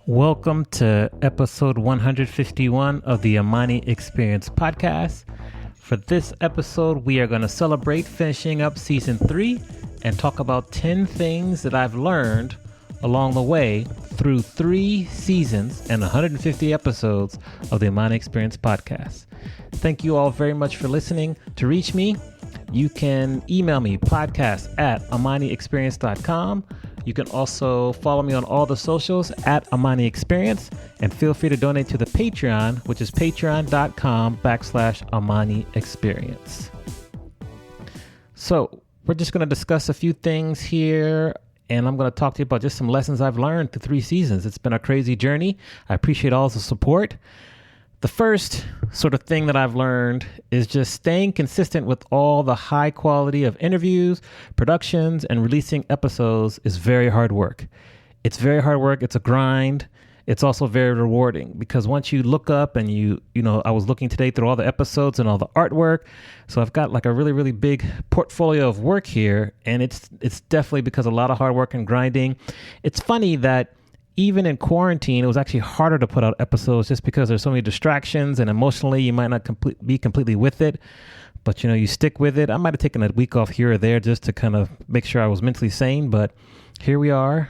Welcome to episode 151 of the Amani Experience podcast. For this episode, we are going to celebrate finishing up season 3 and talk about 10 things that I've learned along the way through 3 seasons and 150 episodes of the Amani Experience podcast. Thank you all very much for listening. To reach me, you can email me podcast@amaniexperience.com. You can also follow me on all the socials at Amani Experience, and feel free to donate to the Patreon, which is patreon.com/Amani Experience. So we're just going to discuss a few things here, and I'm going to talk to you about just some lessons I've learned through 3 seasons. It's been a crazy journey. I appreciate all the support. The first sort of thing that I've learned is just staying consistent with all the high quality of interviews, productions, and releasing episodes is very hard work. It's very hard work. It's a grind. It's also very rewarding because once you look up and I was looking today through all the episodes and all the artwork. So I've got like a really, really big portfolio of work here. And it's definitely because of a lot of hard work and grinding. It's funny that even in quarantine, it was actually harder to put out episodes just because there's so many distractions and emotionally you might not be completely with it. But, you stick with it. I might have taken a week off here or there just to kind of make sure I was mentally sane. But here we are,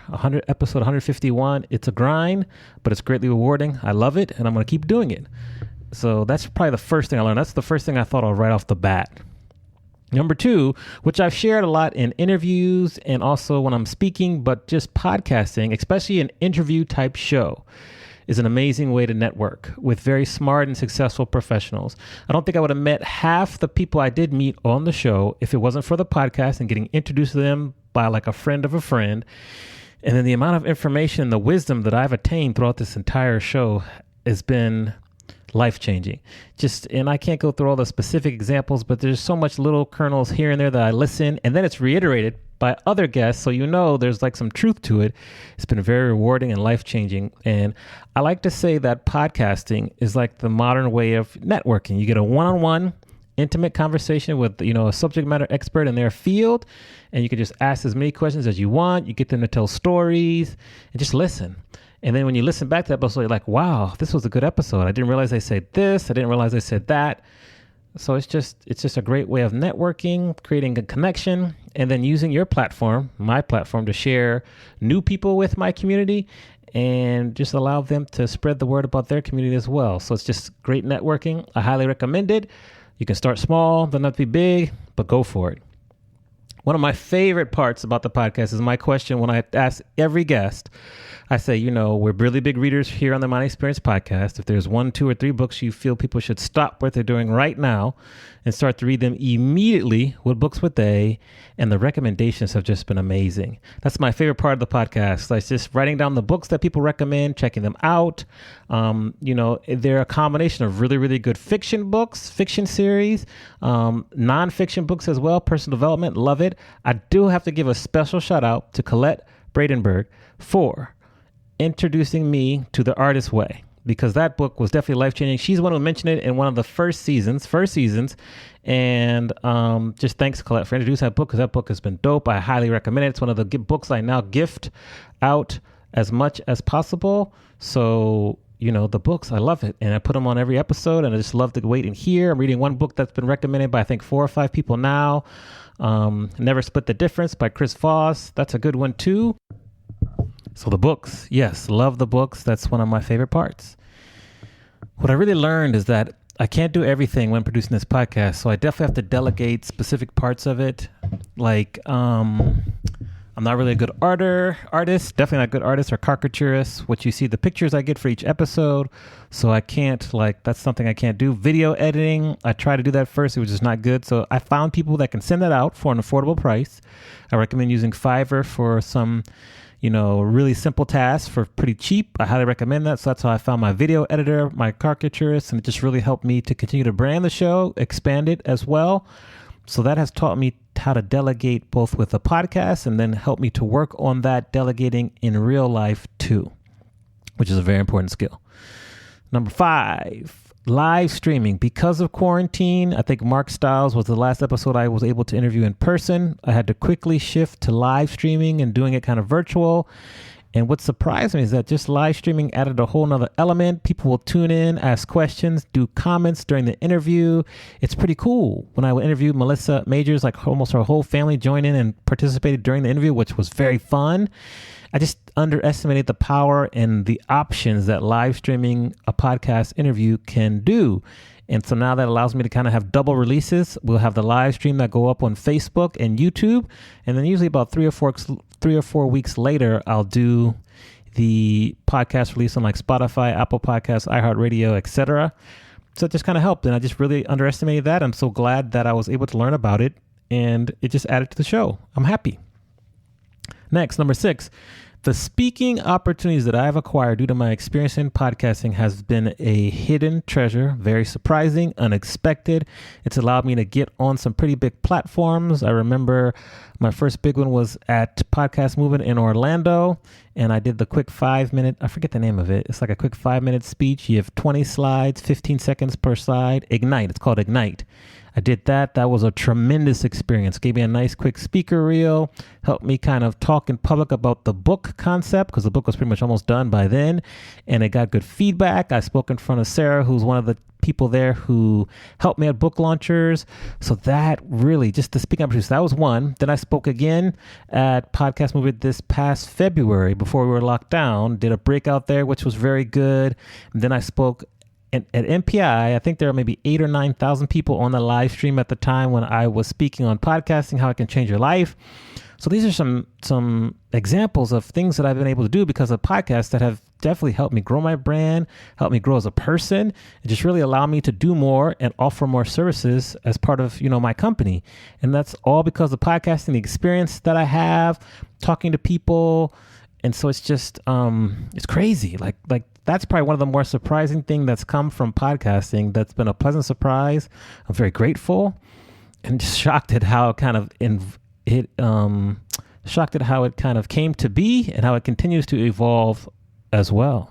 episode 151. It's a grind, but it's greatly rewarding. I love it, and I'm going to keep doing it. So that's probably the first thing I learned. That's the first thing I thought of right off the bat. Number 2, which I've shared a lot in interviews and also when I'm speaking, but just podcasting, especially an interview type show, is an amazing way to network with very smart and successful professionals. I don't think I would have met half the people I did meet on the show if it wasn't for the podcast and getting introduced to them by like a friend of a friend. And then the amount of information and the wisdom that I've attained throughout this entire show has been life-changing. And I can't go through all the specific examples, but there's so much little kernels here and there that I listen, and then it's reiterated by other guests, so there's like some truth to it. It's been very rewarding and life-changing, and I like to say that podcasting is like the modern way of networking. You get a one-on-one intimate conversation with a subject matter expert in their field, and you can just ask as many questions as you want. You get them to tell stories and just listen. And then when you listen back to the episode, you're like, wow, this was a good episode. I didn't realize I said this. I didn't realize I said that. So it's just a great way of networking, creating a connection, and then using your platform, my platform, to share new people with my community and just allow them to spread the word about their community as well. So it's just great networking. I highly recommend it. You can start small, doesn't have to be big, but go for it. One of my favorite parts about the podcast is my question when I ask every guest. I say, we're really big readers here on the Amani Experience podcast. If there's 1, 2, or 3 books you feel people should stop what they're doing right now and start to read them immediately, what books would they? And the recommendations have just been amazing. That's my favorite part of the podcast. Like just writing down the books that people recommend, checking them out. They're a combination of really, really good fiction books, fiction series, nonfiction books as well, personal development, love it. I do have to give a special shout out to Colette Bradenberg for introducing me to The Artist's Way, because that book was definitely life-changing. She's the one who mentioned it in one of the first seasons. And just thanks, Colette, for introducing that book, because that book has been dope. I highly recommend it. It's one of the books I now gift out as much as possible. So, the books, I love it. And I put them on every episode, and I just love to wait and hear. I'm reading one book that's been recommended by, I think, 4 or 5 people now. Never Split the Difference by Chris Voss. That's a good one, too. So the books, yes, love the books. That's one of my favorite parts. What I really learned is that I can't do everything when producing this podcast, so I definitely have to delegate specific parts of it. Like, I'm not really a good artist, definitely not a good artist or caricaturist. What you see, the pictures I get for each episode, so I can't, that's something I can't do. Video editing, I tried to do that first, it was just not good. So I found people that can send that out for an affordable price. I recommend using Fiverr for some really simple tasks for pretty cheap. I highly recommend that. So that's how I found my video editor, my caricaturist, and it just really helped me to continue to brand the show, expand it as well. So that has taught me how to delegate both with the podcast and then help me to work on that delegating in real life too, which is a very important skill. Number 5, live streaming. Because of quarantine, I think Mark Stiles was the last episode I was able to interview in person. I had to quickly shift to live streaming and doing it kind of virtual. And what surprised me is that just live streaming added a whole nother element. People will tune in, ask questions, do comments during the interview. It's pretty cool. When I interviewed Melissa Majors, like almost her whole family joined in and participated during the interview, which was very fun. I just underestimated the power and the options that live streaming a podcast interview can do. And so now that allows me to kind of have double releases. We'll have the live stream that go up on Facebook and YouTube. And then usually about 3 or 4 weeks later, I'll do the podcast release on like Spotify, Apple Podcasts, iHeartRadio, etc. So it just kind of helped. And I just really underestimated that. I'm so glad that I was able to learn about it. And it just added to the show. I'm happy. Next, number 6. The speaking opportunities that I've acquired due to my experience in podcasting has been a hidden treasure, very surprising, unexpected. It's allowed me to get on some pretty big platforms. I remember my first big one was at Podcast Movement in Orlando, and I did the quick 5-minute, I forget the name of it. It's like a quick 5-minute speech. You have 20 slides, 15 seconds per slide. Ignite. It's called Ignite. I did that. That was a tremendous experience. Gave me a nice quick speaker reel, helped me kind of talk in public about the book concept because the book was pretty much almost done by then. And it got good feedback. I spoke in front of Sarah, who's one of the people there who helped me at book launchers. So that really, just the speaking opportunities, that was one. Then I spoke again at Podcast Movement this past February before we were locked down, did a breakout there, which was very good. And then I spoke at MPI. I think there are maybe 8,000 or 9,000 people on the live stream at the time when I was speaking on podcasting, how it can change your life. So these are some examples of things that I've been able to do because of podcasts that have definitely helped me grow my brand, helped me grow as a person, and just really allow me to do more and offer more services as part of, my company. And that's all because of podcasting, the experience that I have, talking to people. And so it's just, it's crazy. Like that's probably one of the more surprising things that's come from podcasting. That's been a pleasant surprise. I'm very grateful and just shocked at how it kind of shocked at how it kind of came to be and how it continues to evolve as well.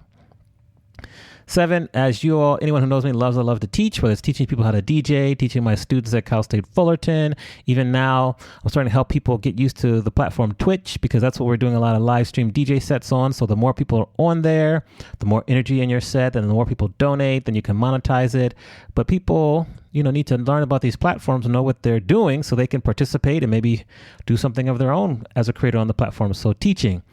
7, as you all, anyone who knows me loves, I love to teach, whether it's teaching people how to DJ, teaching my students at Cal State Fullerton. Even now, I'm starting to help people get used to the platform Twitch because that's what we're doing a lot of live stream DJ sets on. So the more people are on there, the more energy in your set, and the more people donate, then you can monetize it. But people, need to learn about these platforms and know what they're doing so they can participate and maybe do something of their own as a creator on the platform. So teaching.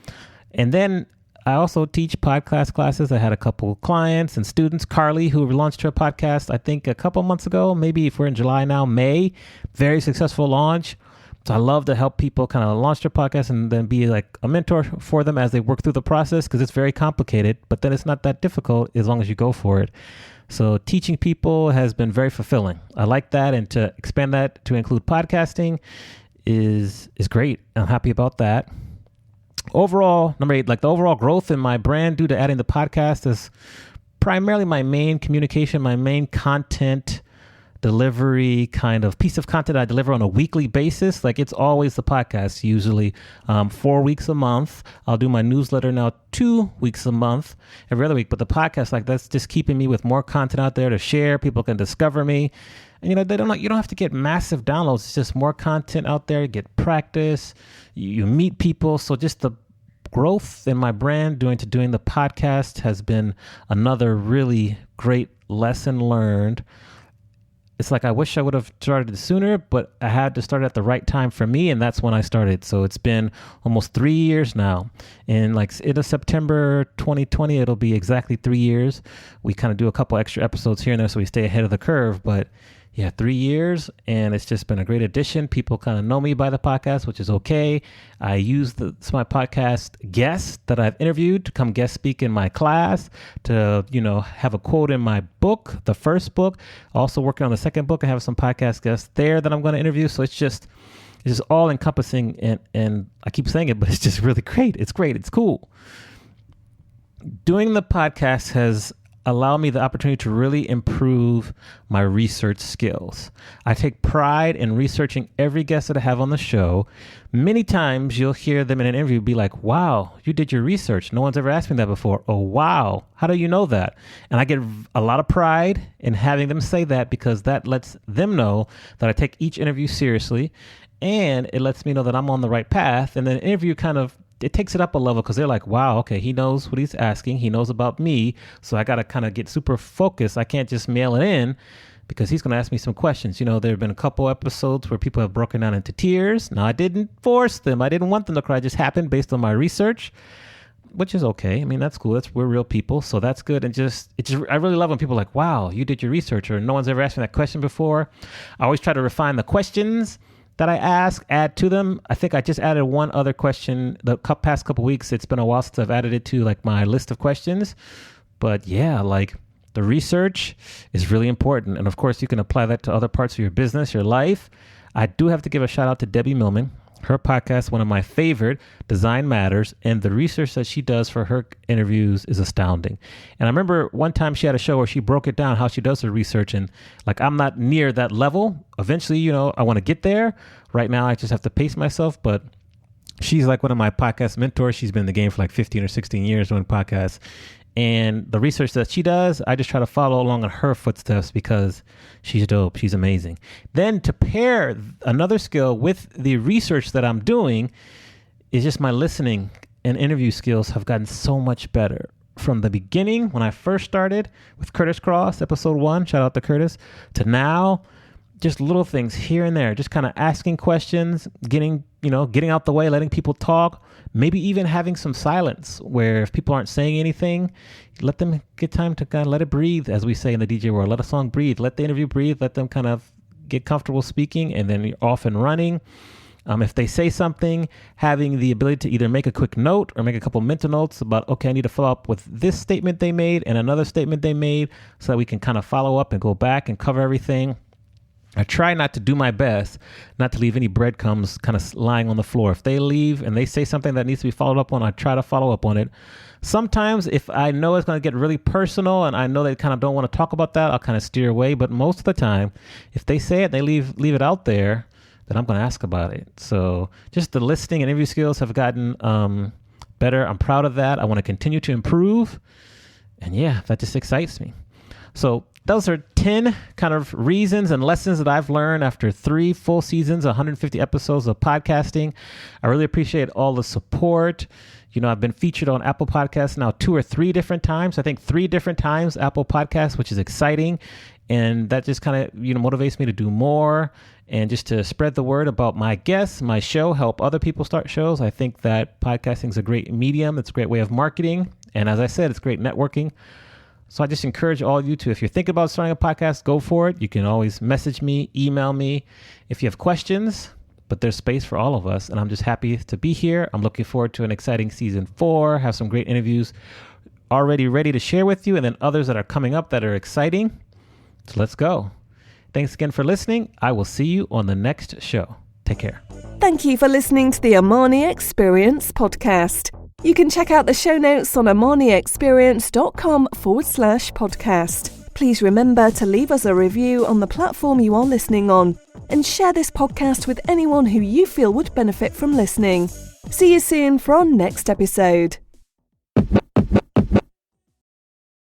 And then I also teach podcast classes. I had a couple clients and students. Carly, who launched her podcast, I think a couple months ago, maybe if we're in July now, May, very successful launch. So I love to help people kind of launch their podcast and then be like a mentor for them as they work through the process because it's very complicated, but then it's not that difficult as long as you go for it. So teaching people has been very fulfilling. I like that. And to expand that to include podcasting is great. I'm happy about that. Overall, number 8, like the overall growth in my brand due to adding the podcast is primarily my main communication, my main content delivery kind of piece of content I deliver on a weekly basis. Like it's always the podcast, usually 4 weeks a month. I'll do my newsletter now 2 weeks a month, every other week. But the podcast, like that's just keeping me with more content out there to share. People can discover me. And, you don't have to get massive downloads. It's just more content out there, get practice, you meet people. So just the growth in my brand doing the podcast has been another really great lesson learned. It's like I wish I would have started sooner, but I had to start at the right time for me, and that's when I started. So it's been almost 3 years now. And like it is September 2020, it'll be exactly 3 years. We kind of do a couple extra episodes here and there so we stay ahead of the curve, but yeah, 3 years, and it's just been a great addition. People kind of know me by the podcast, which is okay. I use my podcast guests that I've interviewed to come guest speak in my class, to, have a quote in my book, the first book. Also working on the second book. I have some podcast guests there that I'm going to interview. So it's just all encompassing, and I keep saying it, but it's just really great. It's great. It's cool. Doing the podcast has allow me the opportunity to really improve my research skills. I take pride in researching every guest that I have on the show. Many times you'll hear them in an interview be like, wow, you did your research. No one's ever asked me that before. Oh, wow. How do you know that? And I get a lot of pride in having them say that because that lets them know that I take each interview seriously, and it lets me know that I'm on the right path. And then the interview kind of it takes it up a level because they're like, wow, okay, he knows what he's asking. He knows about me. So I got to kind of get super focused. I can't just mail it in because he's going to ask me some questions. You know, there have been a couple episodes where people have broken down into tears. Now, I didn't force them. I didn't want them to cry. It just happened based on my research, which is okay. I mean, that's cool. We're real people. So that's good. And I really love when people are like, wow, you did your research, or no one's ever asked me that question before. I always try to refine the questions that I ask, add to them. I think I just added one other question the past couple weeks. It's been a while since I've added it to like my list of questions. But yeah, like the research is really important. And of course, you can apply that to other parts of your business, your life. I do have to give a shout out to Debbie Millman. Her podcast, one of my favorite, Design Matters, and the research that she does for her interviews is astounding. And I remember one time she had a show where she broke it down, how she does her research. And like, I'm not near that level. Eventually, you know, I want to get there. Right now, I just have to pace myself. But she's like one of my podcast mentors. She's been in the game for like 15 or 16 years doing podcasts. And the research that she does, I just try to follow along in her footsteps because she's dope. She's amazing. Then to pair another skill with the research that I'm doing is just my listening and interview skills have gotten so much better. From the beginning, when I first started with Curtis Cross, episode 1, shout out to Curtis, to now, just little things here and there, just kind of asking questions, getting out the way, letting people talk, maybe even having some silence where if people aren't saying anything, let them get time to kind of let it breathe, as we say in the DJ world. Let a song breathe, let the interview breathe, let them kind of get comfortable speaking, and then you're off and running. If they say something, having the ability to either make a quick note or make a couple mental notes about, okay, I need to follow up with this statement they made and another statement they made so that we can kind of follow up and go back and cover everything. I try not to do my best not to leave any breadcrumbs kind of lying on the floor. If they leave and they say something that needs to be followed up on, I try to follow up on it. Sometimes if I know it's going to get really personal and I know they kind of don't want to talk about that, I'll kind of steer away. But most of the time, if they say it, they leave it out there, then I'm going to ask about it. So just the listening and interview skills have gotten better. I'm proud of that. I want to continue to improve. And yeah, that just excites me. So those are 10 kind of reasons and lessons that I've learned after 3 full seasons, 150 episodes of podcasting. I really appreciate all the support. You know, I've been featured on Apple Podcasts now 2 or 3 different times. I think 3 different times Apple Podcasts, which is exciting. And that just kind of, motivates me to do more and just to spread the word about my guests, my show, help other people start shows. I think that podcasting is a great medium. It's a great way of marketing. And as I said, it's great networking. So I just encourage all of you to, if you're thinking about starting a podcast, go for it. You can always message me, email me if you have questions, but there's space for all of us. And I'm just happy to be here. I'm looking forward to an exciting season 4, have some great interviews already ready to share with you, and then others that are coming up that are exciting. So let's go. Thanks again for listening. I will see you on the next show. Take care. Thank you for listening to the Amani Experience podcast. You can check out the show notes on amaniexperience.com/podcast. Please remember to leave us a review on the platform you are listening on and share this podcast with anyone who you feel would benefit from listening. See you soon for our next episode.